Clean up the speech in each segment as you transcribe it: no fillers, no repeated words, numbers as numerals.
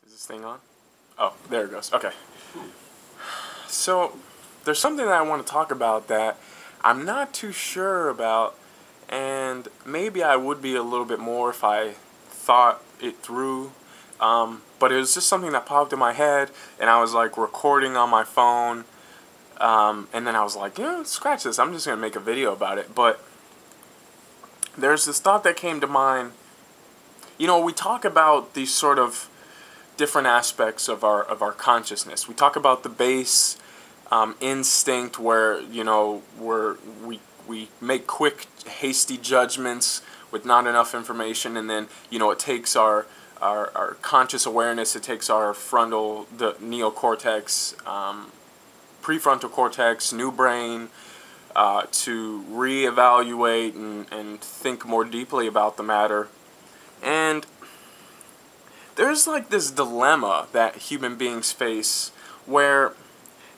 Is this thing on? Oh, there it goes. Okay. So, there's something that I want to talk about that I'm not too sure about, and maybe I would be a little bit more if I thought it through. But it was just something that popped in my head, and I was like recording on my phone, and then I was like, scratch this. I'm just gonna make a video about it. But there's this thought that came to mind. We talk about these sort of different aspects of our consciousness. We talk about the base instinct, where we make quick, hasty judgments with not enough information, and then it takes our conscious awareness. It takes our the neocortex, prefrontal cortex, new brain, to reevaluate and think more deeply about the matter. And there's like this dilemma that human beings face where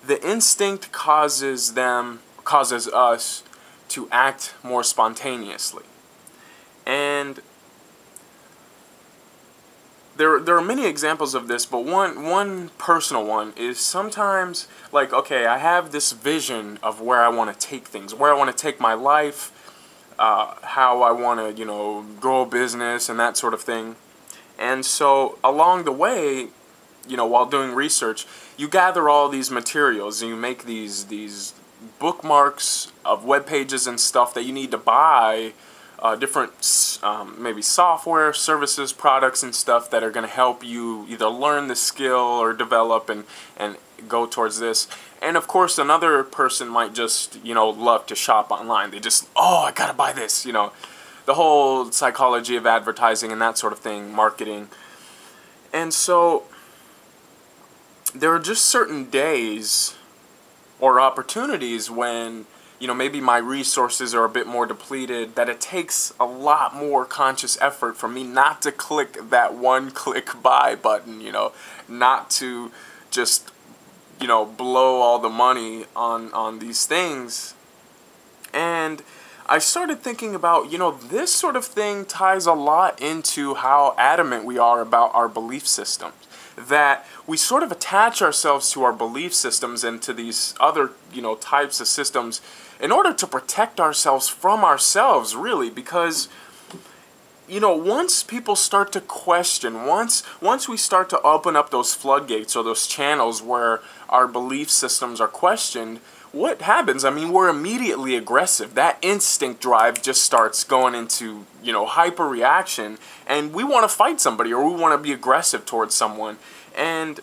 the instinct causes us to act more spontaneously. And there are many examples of this, but one personal one is sometimes like, okay, I have this vision of where I want to take things, where I want to take my life, how I want to, grow a business and that sort of thing. And so along the way, while doing research, you gather all these materials and you make these bookmarks of web pages and stuff that you need to buy, different maybe software, services, products and stuff that are going to help you either learn the skill or develop and go towards this. And of course, another person might just, love to shop online. They just, I gotta buy this, the whole psychology of advertising and that sort of thing, marketing. And so there are just certain days or opportunities when, maybe my resources are a bit more depleted, that it takes a lot more conscious effort for me not to click that one-click buy button, not to just, blow all the money on these things. And I started thinking about, this sort of thing ties a lot into how adamant we are about our belief systems. That we sort of attach ourselves to our belief systems and to these other, types of systems in order to protect ourselves from ourselves, really, because, once people start to question, once we start to open up those floodgates or those channels where our belief systems are questioned, what happens? I mean, we're immediately aggressive. That instinct drive just starts going into, hyper reaction, and we want to fight somebody or we want to be aggressive towards someone. And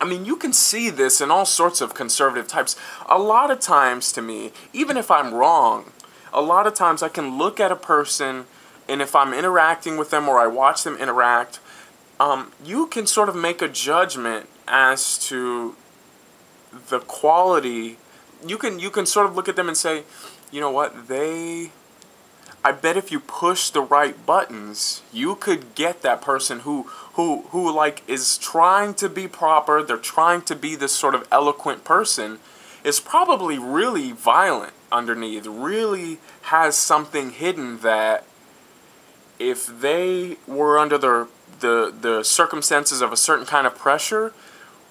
I mean, you can see this in all sorts of conservative types. A lot of times, to me, even if I'm wrong, a lot of times I can look at a person, and if I'm interacting with them or I watch them interact, you can sort of make a judgment as to the quality. You can sort of look at them and say, you know what, I bet if you push the right buttons, you could get that person who like is trying to be proper, they're trying to be this sort of eloquent person, is probably really violent underneath, really has something hidden that if they were under the circumstances of a certain kind of pressure,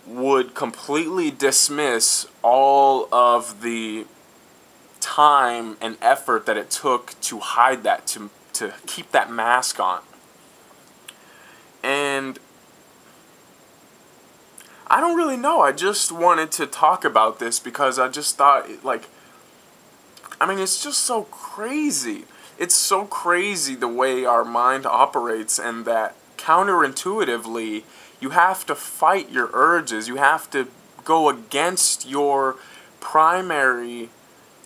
would completely dismiss all of the time and effort that it took to hide that, to keep that mask on. And I don't really know. I just wanted to talk about this because I just thought, it's just so crazy. It's so crazy the way our mind operates, and that counterintuitively, you have to fight your urges. You have to go against your primary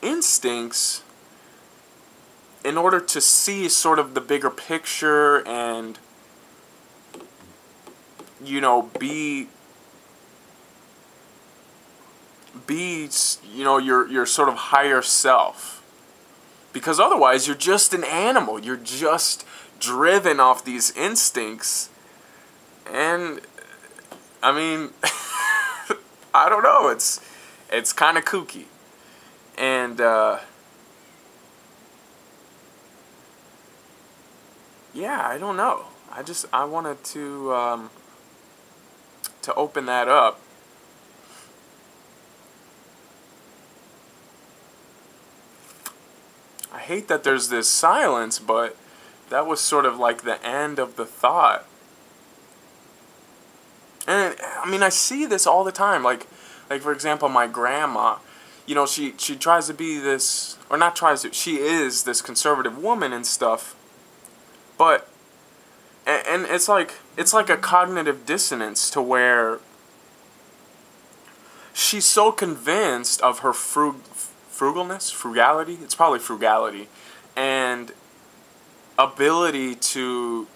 instincts in order to see sort of the bigger picture and, be your sort of higher self. Because otherwise, you're just an animal. You're just driven off these instincts. And, I mean, I don't know. It's kind of kooky. And, yeah, I don't know. I wanted to to open that up. I hate that there's this silence, but that was sort of like the end of the thought. And I mean, I see this all the time. Like for example, my grandma, you know, she tries to be this, or not tries to, she is this conservative woman and stuff. But and it's like a cognitive dissonance to where she's so convinced of her frugality. It's probably frugality, and ability to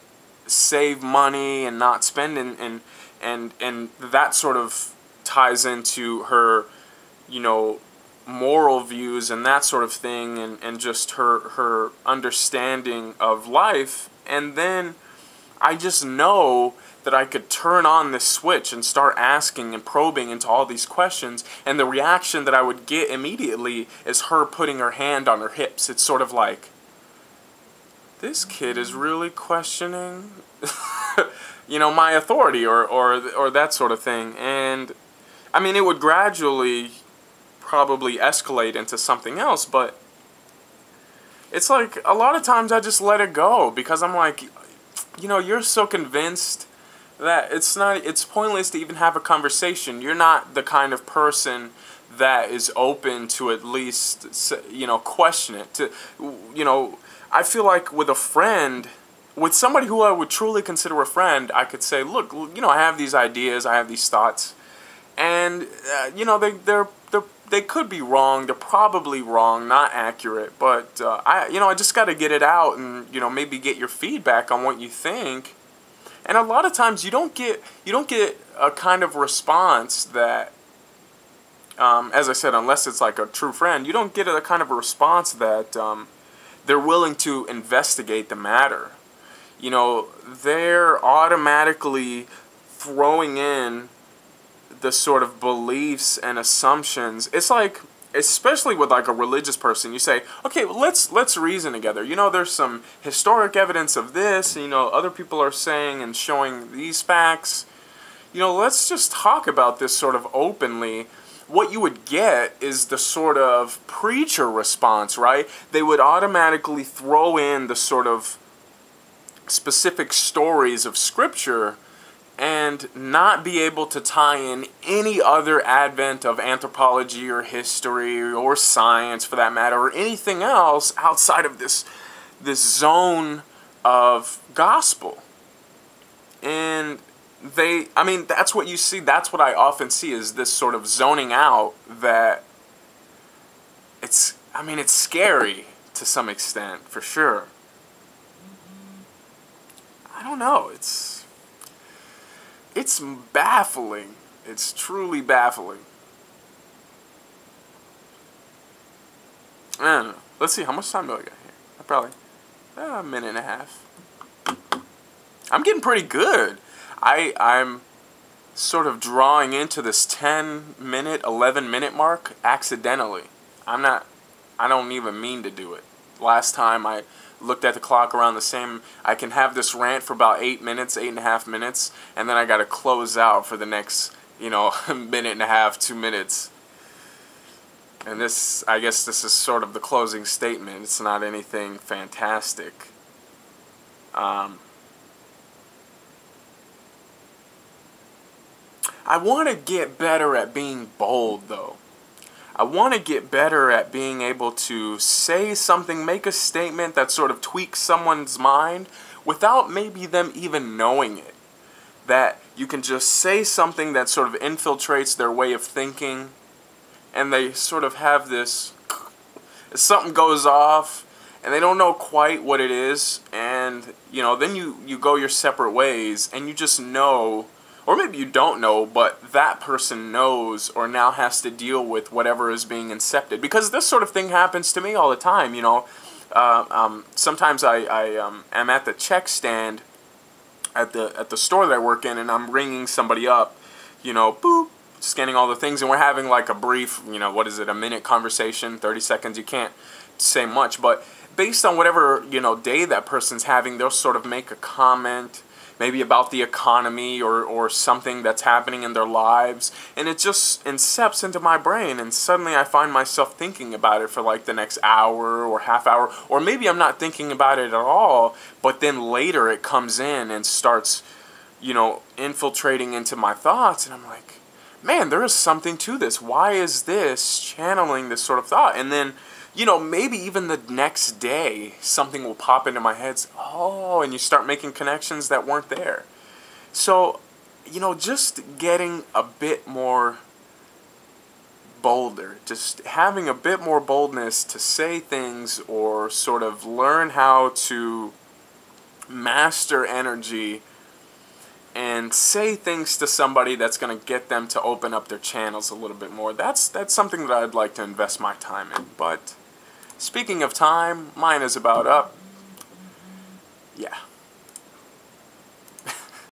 save money and not spend, and that sort of ties into her, you know, moral views and that sort of thing, and just her understanding of life. And then I just know that I could turn on this switch and start asking and probing into all these questions, and the reaction that I would get immediately is her putting her hand on her hips. It's sort of like, this kid is really questioning you know, my authority or that sort of thing. And I mean, it would gradually probably escalate into something else, but it's like a lot of times I just let it go, because I'm like, you know, you're so convinced that it's pointless to even have a conversation. You're not the kind of person that is open to at least, you know, question it. To, you know, I feel like with a friend, with somebody who I would truly consider a friend, I could say, look, you know, I have these ideas, I have these thoughts, and you know, they could be wrong. They're probably wrong, not accurate. But I just got to get it out, and you know, maybe get your feedback on what you think. And a lot of times you don't get a kind of response that, as I said, unless it's like a true friend, you don't get a kind of a response that they're willing to investigate the matter. You know, they're automatically throwing in the sort of beliefs and assumptions. It's like, especially with like a religious person, you say, okay, well, let's reason together. You know, there's some historic evidence of this, you know, other people are saying and showing these facts. You know, let's just talk about this sort of openly. What you would get is the sort of preacher response, right? They would automatically throw in the sort of specific stories of Scripture and not be able to tie in any other advent of anthropology or history or science, for that matter, or anything else outside of this zone of gospel. And I mean, that's what you see. That's what I often see, is this sort of zoning out that it's scary to some extent, for sure. I don't know. It's baffling. It's truly baffling. I don't know. Let's see, how much time do I got here? Probably a minute and a half. I'm getting pretty good. I'm sort of drawing into this 10-minute, 11-minute mark accidentally. I don't even mean to do it. Last time I looked at the clock around the same, I can have this rant for about 8 minutes, 8.5 minutes, and then I gotta close out for the next, you know, minute and a half, 2 minutes. And this, I guess this is sort of the closing statement. It's not anything fantastic. I want to get better at being bold, though. I want to get better at being able to say something, make a statement that sort of tweaks someone's mind without maybe them even knowing it. That you can just say something that sort of infiltrates their way of thinking, and they sort of have this, something goes off, and they don't know quite what it is, and, you know, then you go your separate ways, and you just know, or maybe you don't know, but that person knows or now has to deal with whatever is being incepted. Because this sort of thing happens to me all the time, you know. Sometimes I am at the check stand at the store that I work in, and I'm ringing somebody up, you know, boop, scanning all the things, and we're having like a brief, you know, what is it, a minute conversation, 30 seconds, you can't say much, but based on whatever, you know, day that person's having, they'll sort of make a comment, maybe about the economy or something that's happening in their lives, and it just incepts into my brain, and suddenly I find myself thinking about it for like the next hour or half hour, or maybe I'm not thinking about it at all, but then later it comes in and starts, infiltrating into my thoughts, and I'm like, man, there is something to this. Why is this channeling this sort of thought? And then, maybe even the next day, something will pop into my head. Oh, and you start making connections that weren't there. So, just getting a bit more bolder, just having a bit more boldness to say things or sort of learn how to master energy and say things to somebody that's going to get them to open up their channels a little bit more. That's something that I'd like to invest my time in. But speaking of time, mine is about up. Yeah.